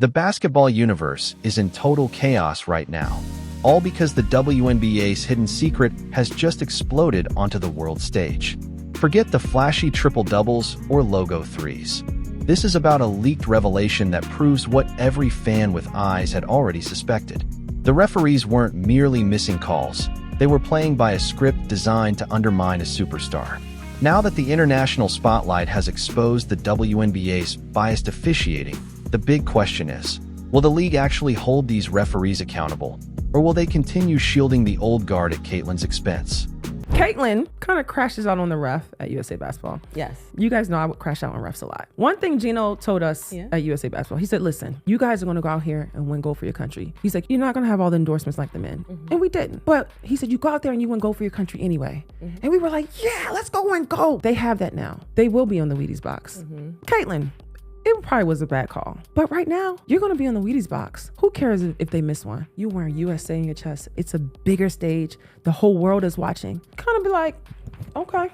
The basketball universe is in total chaos right now, all because the WNBA's hidden secret has just exploded onto the world stage. Forget the flashy triple-doubles or logo threes. This is about a leaked revelation that proves what every fan with eyes had already suspected. The referees weren't merely missing calls, they were playing by a script designed to undermine a superstar. Now that the international spotlight has exposed the WNBA's biased officiating, the big question is, will the league actually hold these referees accountable, or will they continue shielding the old guard at Caitlin's expense? Caitlin kind of crashes out on the ref at USA Basketball. Yes. You guys know I would crash out on refs a lot. One thing Gino told us at USA Basketball, he said, listen, you guys are going to go out here and win gold for your country. He's like, you're not going to have all the endorsements like the men. And we didn't. But he said, you go out there and you win gold for your country anyway. And we were like, yeah, let's go win gold. They have that now. They will be on the Wheaties box. Caitlin, it probably was a bad call. But right now, you're going to be on the Wheaties box. Who cares if they miss one? You're wearing USA in your chest. It's a bigger stage. The whole world is watching. Kind of be like, okay.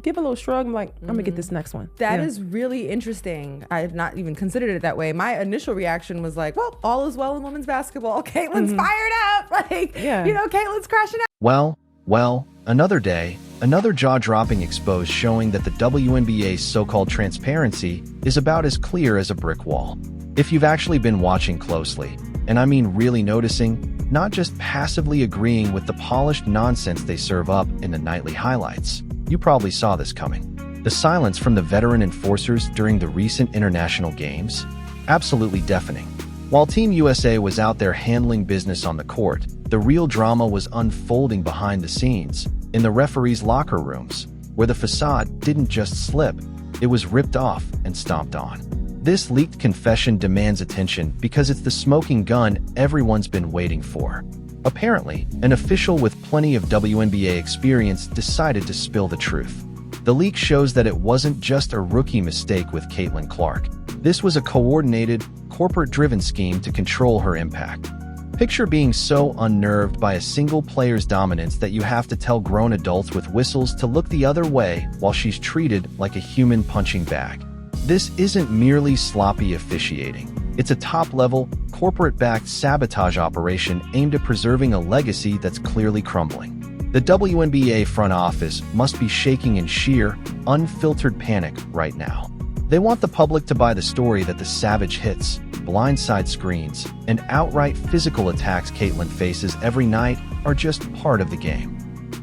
Give a little shrug. I'm like, I'm going to get this next one. That is really interesting. I had not even considered it that way. My initial reaction was like, well, all is well in women's basketball. Caitlin's fired up. Like, Caitlin's crashing out. Well, another day, another jaw-dropping expose showing that the WNBA's so-called transparency is about as clear as a brick wall. If you've actually been watching closely, and I mean really noticing, not just passively agreeing with the polished nonsense they serve up in the nightly highlights, you probably saw this coming. The silence from the veteran enforcers during the recent international games? Absolutely deafening. While Team USA was out there handling business on the court, the real drama was unfolding behind the scenes, in the referees' locker rooms, where the facade didn't just slip, it was ripped off and stomped on. This leaked confession demands attention because it's the smoking gun everyone's been waiting for. Apparently, an official with plenty of WNBA experience decided to spill the truth. The leak shows that it wasn't just a rookie mistake with Caitlin Clark. This was a coordinated, corporate-driven scheme to control her impact. Picture being so unnerved by a single player's dominance that you have to tell grown adults with whistles to look the other way while she's treated like a human punching bag. This isn't merely sloppy officiating. It's a top-level, corporate-backed sabotage operation aimed at preserving a legacy that's clearly crumbling. The WNBA front office must be shaking in sheer, unfiltered panic right now. They want the public to buy the story that the savage hits, blindside screens, and outright physical attacks Caitlin faces every night are just part of the game.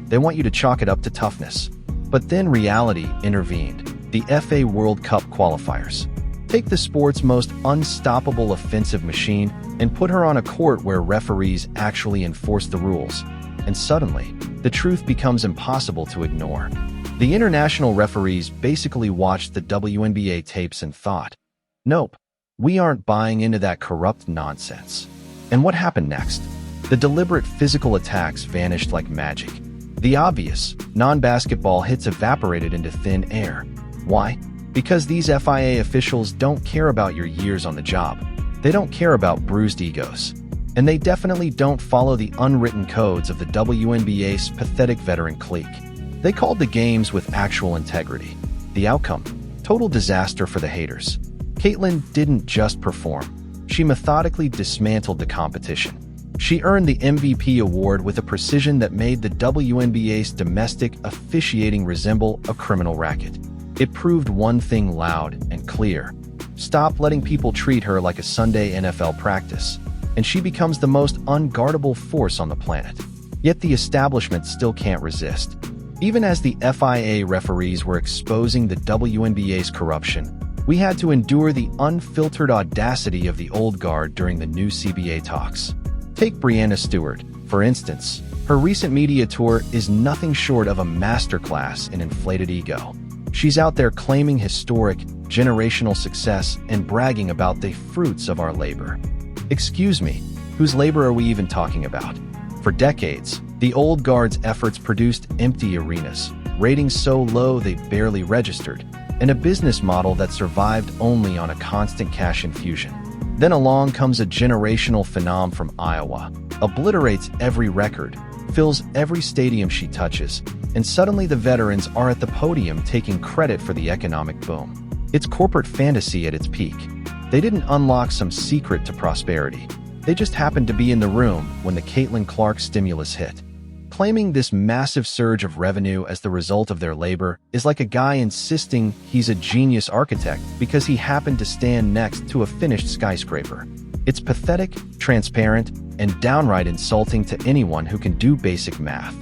They want you to chalk it up to toughness. But then reality intervened. The FA World Cup qualifiers. Take the sport's most unstoppable offensive machine and put her on a court where referees actually enforce the rules. And suddenly, the truth becomes impossible to ignore. The international referees basically watched the WNBA tapes and thought, nope, we aren't buying into that corrupt nonsense. And what happened next? The deliberate physical attacks vanished like magic. The obvious, non-basketball hits evaporated into thin air. Why? Because these FIA officials don't care about your years on the job. They don't care about bruised egos. And they definitely don't follow the unwritten codes of the WNBA's pathetic veteran clique. They called the games with actual integrity. The outcome? Total disaster for the haters. Caitlin didn't just perform. She methodically dismantled the competition. She earned the MVP award with a precision that made the WNBA's domestic officiating resemble a criminal racket. It proved one thing loud and clear. Stop letting people treat her like a Sunday NFL practice, and she becomes the most unguardable force on the planet. Yet the establishment still can't resist. Even as the FIA referees were exposing the WNBA's corruption, we had to endure the unfiltered audacity of the old guard during the new CBA talks. Take Breanna Stewart, for instance. Her recent media tour is nothing short of a masterclass in inflated ego. She's out there claiming historic, generational success and bragging about the fruits of our labor. Excuse me, whose labor are we even talking about? For decades, the old guard's efforts produced empty arenas, ratings so low they barely registered, and a business model that survived only on a constant cash infusion. Then along comes a generational phenom from Iowa, obliterates every record, fills every stadium she touches, and suddenly the veterans are at the podium taking credit for the economic boom. It's corporate fantasy at its peak. They didn't unlock some secret to prosperity. They just happened to be in the room when the Caitlin Clark stimulus hit. Claiming this massive surge of revenue as the result of their labor is like a guy insisting he's a genius architect because he happened to stand next to a finished skyscraper. It's pathetic, transparent, and downright insulting to anyone who can do basic math.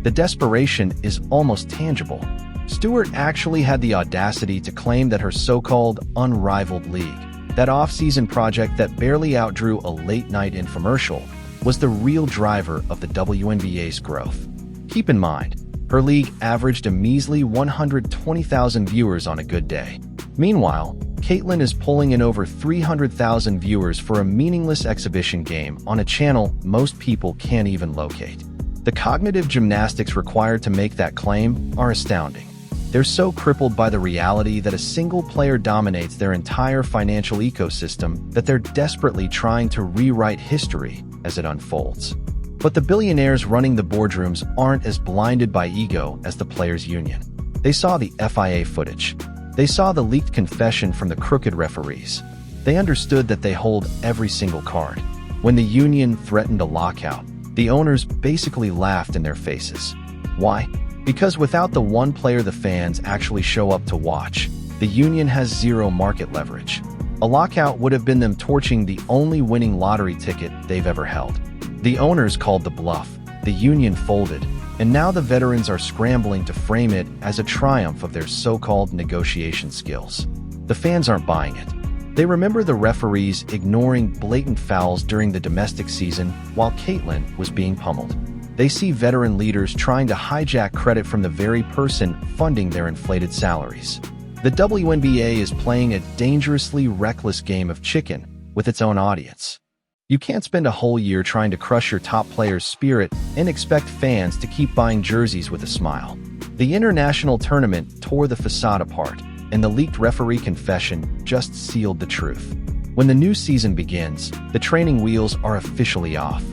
The desperation is almost tangible. Stewart actually had the audacity to claim that her so-called unrivaled league, that off-season project that barely outdrew a late-night infomercial, was the real driver of the WNBA's growth. Keep in mind, her league averaged a measly 120,000 viewers on a good day. Meanwhile, Caitlin is pulling in over 300,000 viewers for a meaningless exhibition game on a channel most people can't even locate. The cognitive gymnastics required to make that claim are astounding. They're so crippled by the reality that a single player dominates their entire financial ecosystem that they're desperately trying to rewrite history as it unfolds. But the billionaires running the boardrooms aren't as blinded by ego as the players' union. They saw the FIA footage. They saw the leaked confession from the crooked referees. They understood that they hold every single card. When the union threatened a lockout, the owners basically laughed in their faces. Why? Because without the one player the fans actually show up to watch, the union has zero market leverage. A lockout would have been them torching the only winning lottery ticket they've ever held. The owners called the bluff, the union folded, and now the veterans are scrambling to frame it as a triumph of their so-called negotiation skills. The fans aren't buying it. They remember the referees ignoring blatant fouls during the domestic season while Caitlin was being pummeled. They see veteran leaders trying to hijack credit from the very person funding their inflated salaries. The WNBA is playing a dangerously reckless game of chicken with its own audience. You can't spend a whole year trying to crush your top player's spirit and expect fans to keep buying jerseys with a smile. The international tournament tore the facade apart, and the leaked referee confession just sealed the truth. When the new season begins, the training wheels are officially off.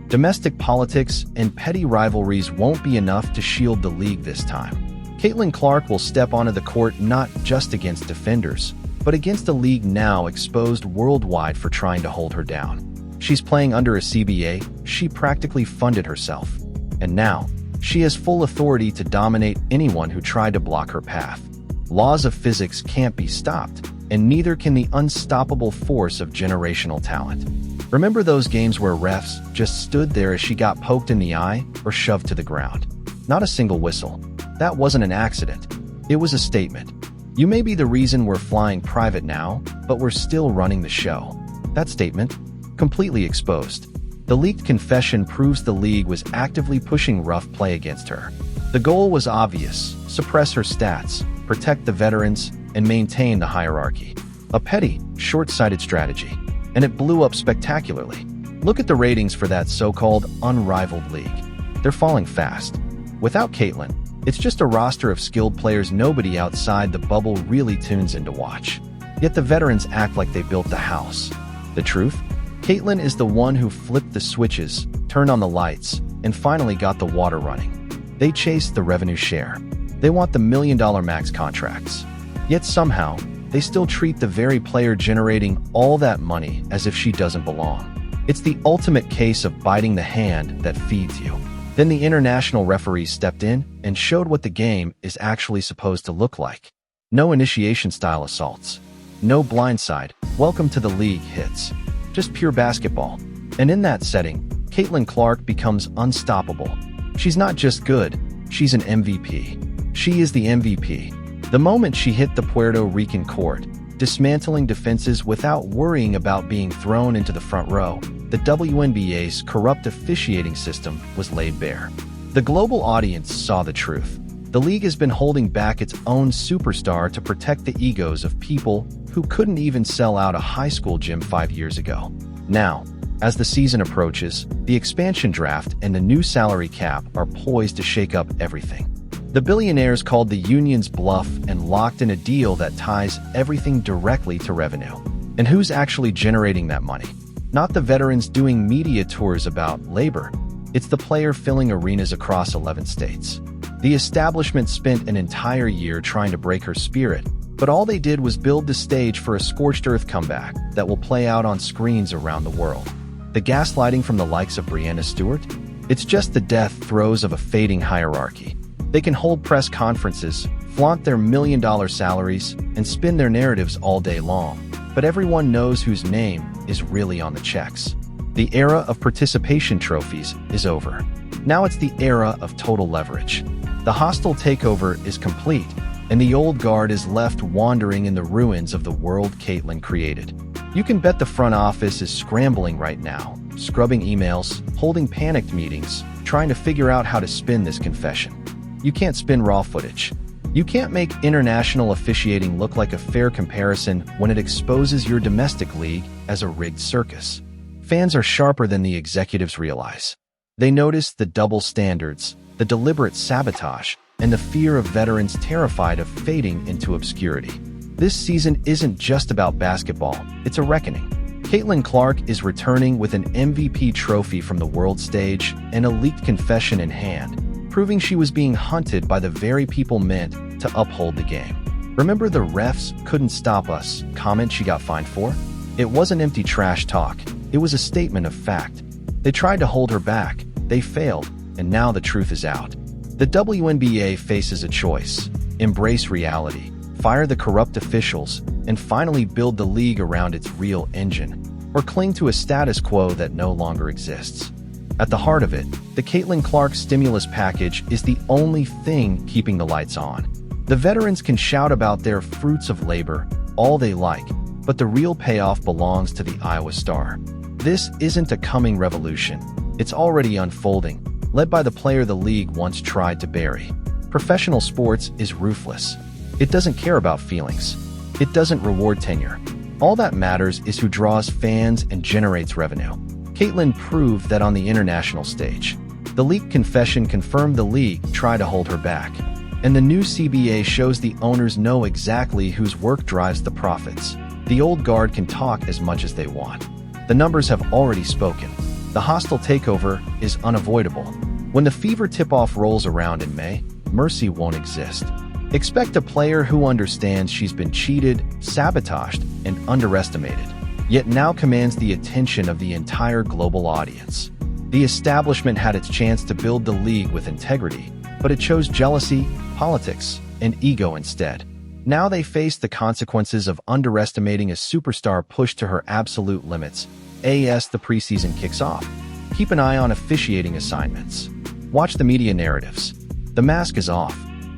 Domestic politics and petty rivalries won't be enough to shield the league this time. Caitlin Clark will step onto the court not just against defenders, but against a league now exposed worldwide for trying to hold her down. She's playing under a CBA she practically funded herself. And now, she has full authority to dominate anyone who tried to block her path. Laws of physics can't be stopped, and neither can the unstoppable force of generational talent. Remember those games where refs just stood there as she got poked in the eye or shoved to the ground? Not a single whistle. That wasn't an accident. It was a statement. You may be the reason we're flying private now, but we're still running the show. That statement? Completely exposed. The leaked confession proves the league was actively pushing rough play against her. The goal was obvious: suppress her stats, protect the veterans, and maintain the hierarchy. A petty, short-sighted strategy. And it blew up spectacularly. Look at the ratings for that so-called unrivaled league. They're falling fast. Without Caitlin, it's just a roster of skilled players nobody outside the bubble really tunes in to watch. Yet the veterans act like they built the house. The truth? Caitlin is the one who flipped the switches, turned on the lights, and finally got the water running. They chased the revenue share. They want the $1 million max contracts. Yet somehow, they still treat the very player generating all that money as if she doesn't belong. It's the ultimate case of biting the hand that feeds you. Then the international referees stepped in and showed what the game is actually supposed to look like. No initiation-style assaults. No blindside, welcome to the league hits. Just pure basketball. And in that setting, Caitlin Clark becomes unstoppable. She's not just good, she's an MVP. She is the MVP. The moment she hit the Puerto Rican court, dismantling defenses without worrying about being thrown into the front row, the WNBA's corrupt officiating system was laid bare. The global audience saw the truth. The league has been holding back its own superstar to protect the egos of people who couldn't even sell out a high school gym 5 years ago. Now, as the season approaches, the expansion draft and the new salary cap are poised to shake up everything. The billionaires called the union's bluff and locked in a deal that ties everything directly to revenue. And who's actually generating that money? Not the veterans doing media tours about labor. It's the player filling arenas across 11 states. The establishment spent an entire year trying to break her spirit, but all they did was build the stage for a scorched earth comeback that will play out on screens around the world. The gaslighting from the likes of Brianna Stewart? It's just the death throes of a fading hierarchy. They can hold press conferences, flaunt their million-dollar salaries, and spin their narratives all day long, but everyone knows whose name is really on the checks. The era of participation trophies is over. Now it's the era of total leverage. The hostile takeover is complete, and the old guard is left wandering in the ruins of the world Caitlyn created. You can bet the front office is scrambling right now, scrubbing emails, holding panicked meetings, trying to figure out how to spin this confession. You can't spin raw footage. You can't make international officiating look like a fair comparison when it exposes your domestic league as a rigged circus. Fans are sharper than the executives realize. They notice the double standards, the deliberate sabotage, and the fear of veterans terrified of fading into obscurity. This season isn't just about basketball, it's a reckoning. Caitlin Clark is returning with an MVP trophy from the world stage and a leaked confession in hand, proving she was being hunted by the very people meant to uphold the game. Remember the "refs couldn't stop us" comment she got fined for? It wasn't empty trash talk, it was a statement of fact. They tried to hold her back, they failed, and now the truth is out. The WNBA faces a choice: embrace reality, fire the corrupt officials, and finally build the league around its real engine, or cling to a status quo that no longer exists. At the heart of it, the Caitlin Clark stimulus package is the only thing keeping the lights on. The veterans can shout about their fruits of labor all they like, but the real payoff belongs to the Iowa Star. This isn't a coming revolution. It's already unfolding, led by the player the league once tried to bury. Professional sports is ruthless. It doesn't care about feelings. It doesn't reward tenure. All that matters is who draws fans and generates revenue. Caitlyn proved that on the international stage. The leaked confession confirmed the league tried to hold her back. And the new CBA shows the owners know exactly whose work drives the profits. The old guard can talk as much as they want. The numbers have already spoken. The hostile takeover is unavoidable. When the fever tip-off rolls around in May, mercy won't exist. Expect a player who understands she's been cheated, sabotaged, and underestimated, yet now commands the attention of the entire global audience. The establishment had its chance to build the league with integrity, but it chose jealousy, politics, and ego instead. Now they face the consequences of underestimating a superstar pushed to her absolute limits. As the preseason kicks off, keep an eye on officiating assignments. Watch the media narratives. The mask is off.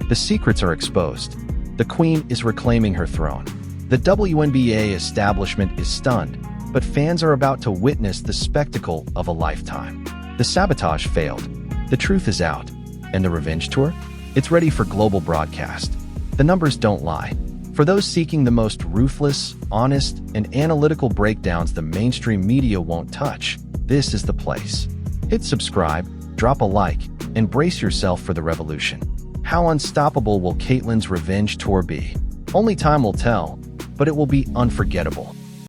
The secrets are exposed. The queen is reclaiming her throne. The WNBA establishment is stunned, but fans are about to witness the spectacle of a lifetime. The sabotage failed. The truth is out. And the revenge tour? It's ready for global broadcast. The numbers don't lie. For those seeking the most ruthless, honest, and analytical breakdowns the mainstream media won't touch, this is the place. Hit subscribe, drop a like, and brace yourself for the revolution. How unstoppable will Caitlyn's revenge tour be? Only time will tell, but it will be unforgettable.